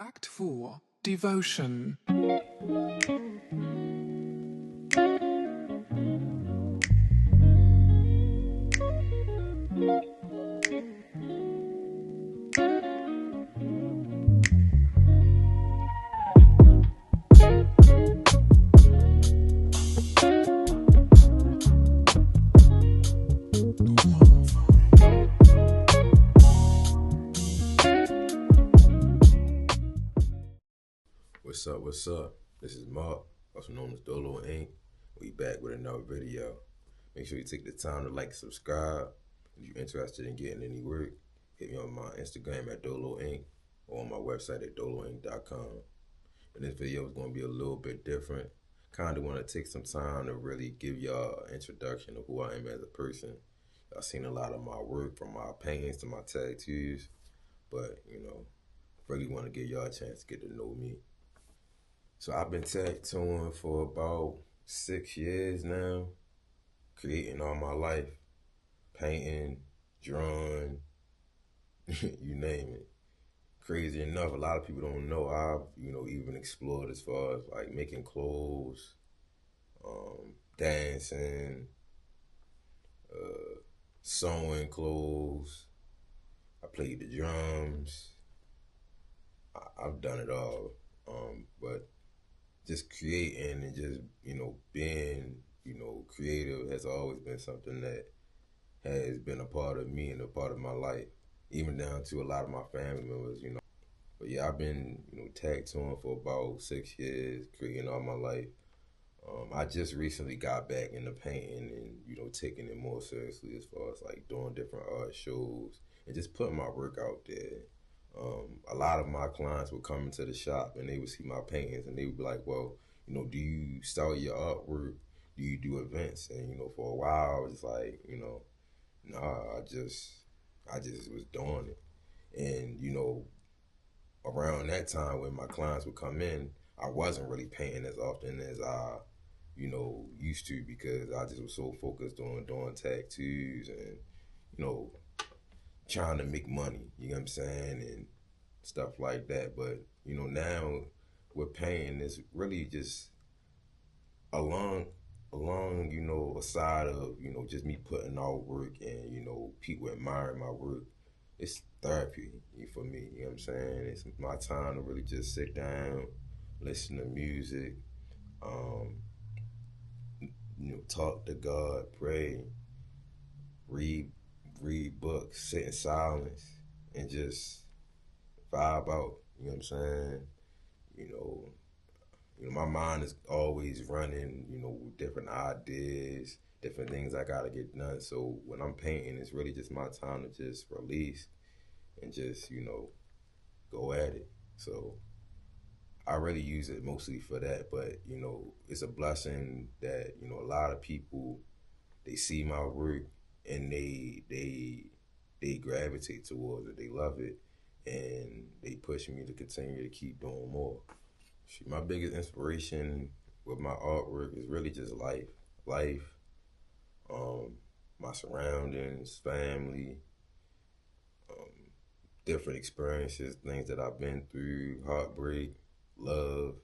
Act 4, Devotion. What's up? What's up? This is Mark, also known as Doloink. We back with another video. Make sure you take the time to like and subscribe. If you're interested in getting any work, hit me on my Instagram at Doloink or on my website at Doloink.com. And this video is going to be a little bit different. Kind of want to take some time to really give y'all an introduction of who I am as a person. I've seen a lot of my work, from my paintings to my tattoos, but really want to give y'all a chance to get to know me. So I've been tattooing for about 6 years now, creating all my life, painting, drawing, you name it. Crazy enough, a lot of people don't know I've, even explored as far as like making clothes, dancing, sewing clothes. I played the drums. I've done it all, but just creating and just, being, creative has always been something that has been a part of me and a part of my life, even down to a lot of my family members. But yeah, I've been, tattooing for about 6 years, creating all my life. I just recently got back into painting and, taking it more seriously as far as like doing different art shows and just putting my work out there. A lot of my clients would come into the shop and they would see my paintings and they would be like, well, do you sell your artwork? Do you do events? And, for a while I was like, nah, I just was doing it. And, around that time when my clients would come in, I wasn't really painting as often as I, used to, because I just was so focused on doing tattoos and, trying to make money, you know what I'm saying, and stuff like that. But, now with painting, it's really just along, aside of, just me putting out work and, people admiring my work, it's therapy for me, you know what I'm saying? It's my time to really just sit down, listen to music, talk to God, pray, read books, sit in silence, and just vibe out. You know what I'm saying? You know, my mind is always running. With different ideas, different things I gotta get done. So when I'm painting, it's really just my time to just release and just go at it. So I really use it mostly for that. But it's a blessing that a lot of people, they see my work and they gravitate towards it. They love it, and they push me to continue to keep doing more. My biggest inspiration with my artwork is really just life, my surroundings, family, different experiences, things that I've been through, heartbreak, love,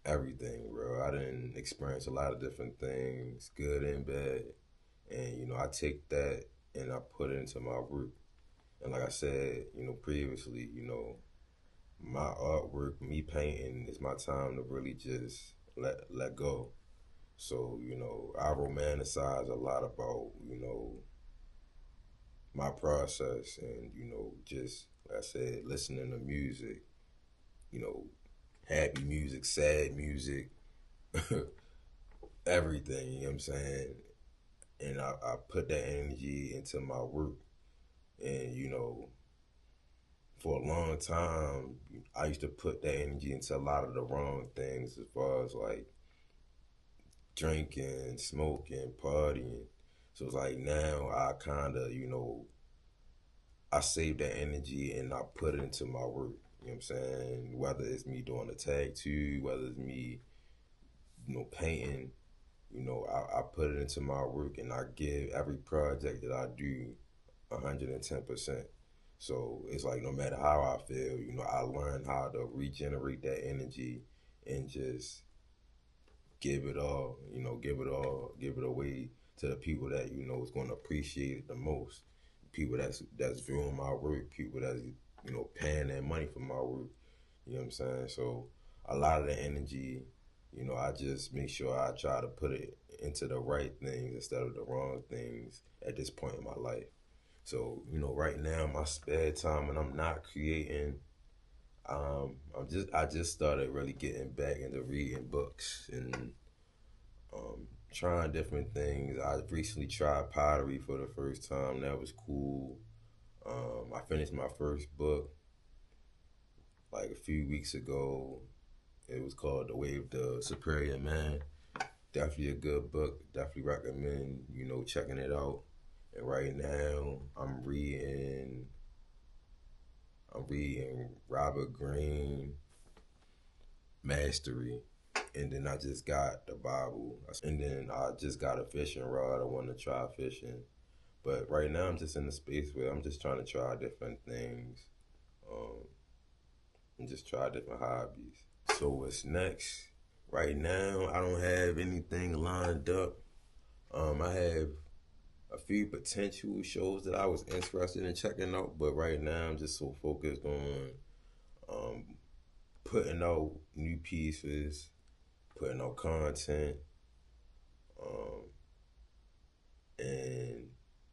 everything, bro. I didn't experience a lot of different things, good and bad. And, I take that and I put it into my work. And like I said, previously, my artwork, me painting, is my time to really just let go. So, I romanticize a lot about, my process and, just, like I said, listening to music, you know, happy music, sad music, everything, you know what I'm saying? And I put that energy into my work. And, for a long time, I used to put that energy into a lot of the wrong things, as far as like drinking, smoking, partying. So it's like now I kind of, I save that energy and I put it into my work. You know what I'm saying? Whether it's me doing a tattoo, whether it's me, painting, I put it into my work and I give every project that I do 110%. So it's like no matter how I feel, I learn how to regenerate that energy and just give it all, give it away to the people that is going to appreciate it the most. People that's viewing my work, people that's paying their money for my work. You know what I'm saying? So a lot of the energy, I just make sure I try to put it into the right things instead of the wrong things at this point in my life. So, right now my spare time when I'm not creating, I just started really getting back into reading books and trying different things. I recently tried pottery for the first time. That was cool. I finished my first book like a few weeks ago. It was called The Way of the Superior Man. Definitely a good book. Definitely recommend, checking it out. And right now I'm reading Robert Greene Mastery. And then I just got the Bible. And then I just got a fishing rod. I want to try fishing. But right now I'm just in the space where I'm just trying to try different things. And just try different hobbies. So what's next? Right now I don't have anything lined up. I have a few potential shows that I was interested in checking out, but right now I'm just so focused on um, putting out new pieces, putting out content, um, and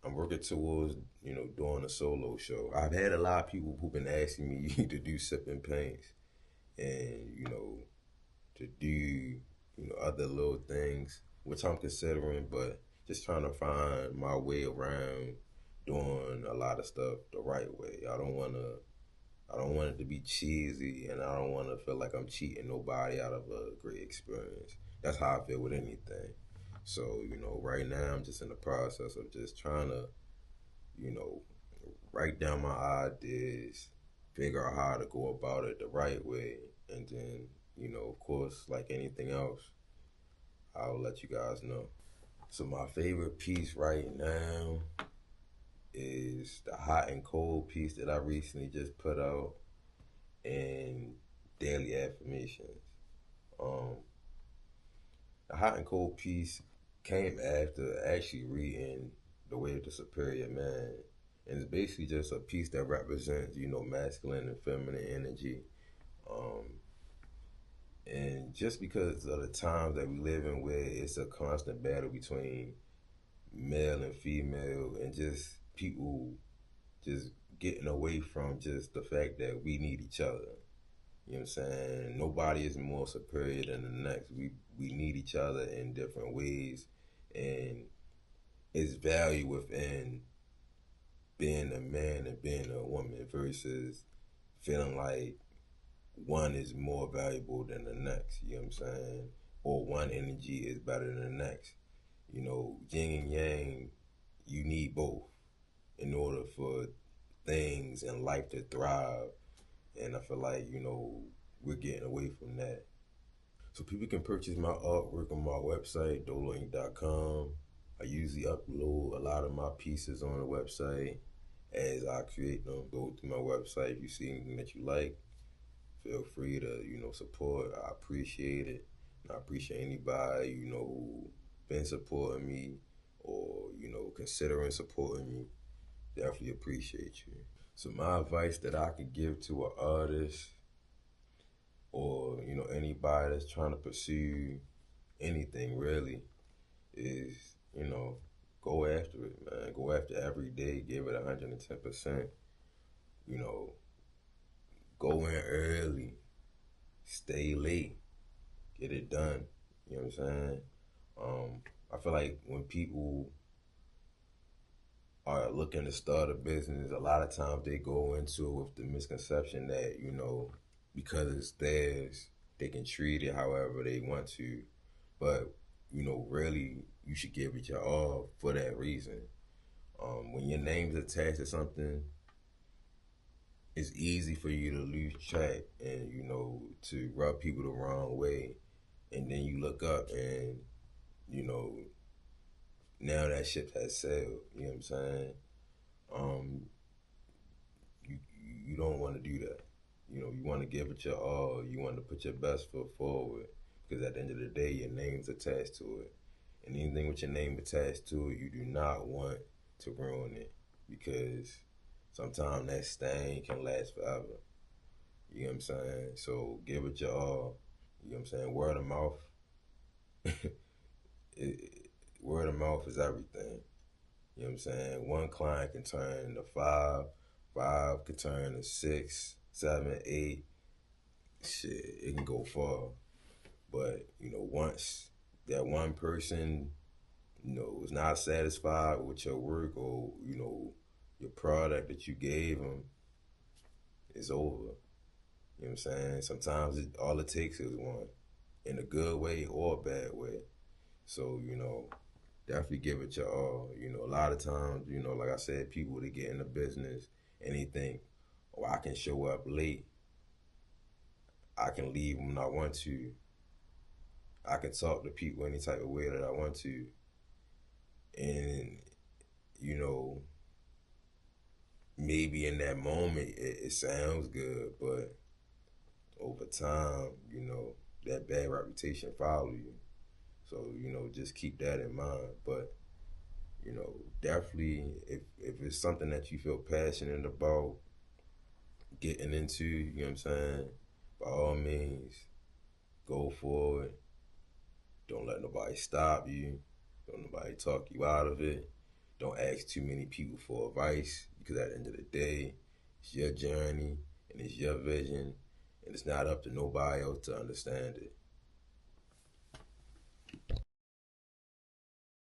I'm working towards doing a solo show. I've had a lot of people who've been asking me to do sipping paints and to do other little things, which I'm considering, but just trying to find my way around doing a lot of stuff the right way. I don't want it to be cheesy, and I don't want to feel like I'm cheating nobody out of a great experience. That's how I feel with anything. So, right now I'm just in the process of just trying to, you know, write down my ideas, figure out how to go about it the right way, and then, of course, like anything else, I'll let you guys know. So my favorite piece right now is the hot and cold piece that I recently just put out and daily affirmations. Um, the hot and cold piece came after actually reading The Way of the Superior Man. And it's basically just a piece that represents, masculine and feminine energy. Um, and just because of the times that we live in where it's a constant battle between male and female and just people just getting away from just the fact that we need each other. You know what I'm saying? Nobody is more superior than the next. We need each other in different ways, and it's value within being a man and being a woman versus feeling like one is more valuable than the next. You know what I'm saying? Or one energy is better than the next. Yin and yang, you need both in order for things in life to thrive. And I feel like, we're getting away from that. So people can purchase my artwork on my website, Doloink.com. I usually upload a lot of my pieces on the website as I create them. Go through my website. If you see anything that you like, feel free to, support. I appreciate it. And I appreciate anybody, who been supporting me or, considering supporting me. Definitely appreciate you. So my advice that I could give to an artist or, anybody that's trying to pursue anything really is, go after it, man. Go after every day. Give it 110%. You know, go in early. Stay late. Get it done. You know what I'm saying? I feel like when people are looking to start a business, a lot of times they go into it with the misconception that, because it's theirs, they can treat it however they want to. But, really, you should give it your all for that reason. When your name's attached to something, it's easy for you to lose track and, to rub people the wrong way. And then you look up and, now that ship has sailed. You know what I'm saying? you don't want to do that. You know, you want to give it your all. You want to put your best foot forward because at the end of the day, your name's attached to it. And anything with your name attached to it, you do not want to ruin it because sometimes that stain can last forever. You know what I'm saying? So give it your all. You know what I'm saying? Word of mouth. Word of mouth is everything. You know what I'm saying? One client can turn to five, five can turn to six, seven, eight. Shit, it can go far. But, you know, once that one person, you know, was not satisfied with your work or, you know, your product that you gave them, it's over. You know what I'm saying? Sometimes all it takes is one, in a good way or a bad way. So, you know, definitely give it your all. You know, a lot of times, you know, like I said, people, they get in the business and they think, oh, I can show up late. I can leave when I want to. I can talk to people any type of way that I want to. And, you know, maybe in that moment it sounds good, but over time, you know, that bad reputation follow you. So, you know, just keep that in mind. But, you know, definitely if it's something that you feel passionate about getting into, you know what I'm saying, by all means, go for it. Don't let nobody stop you. Don't nobody talk you out of it. Don't ask too many people for advice because at the end of the day, it's your journey and it's your vision and it's not up to nobody else to understand it.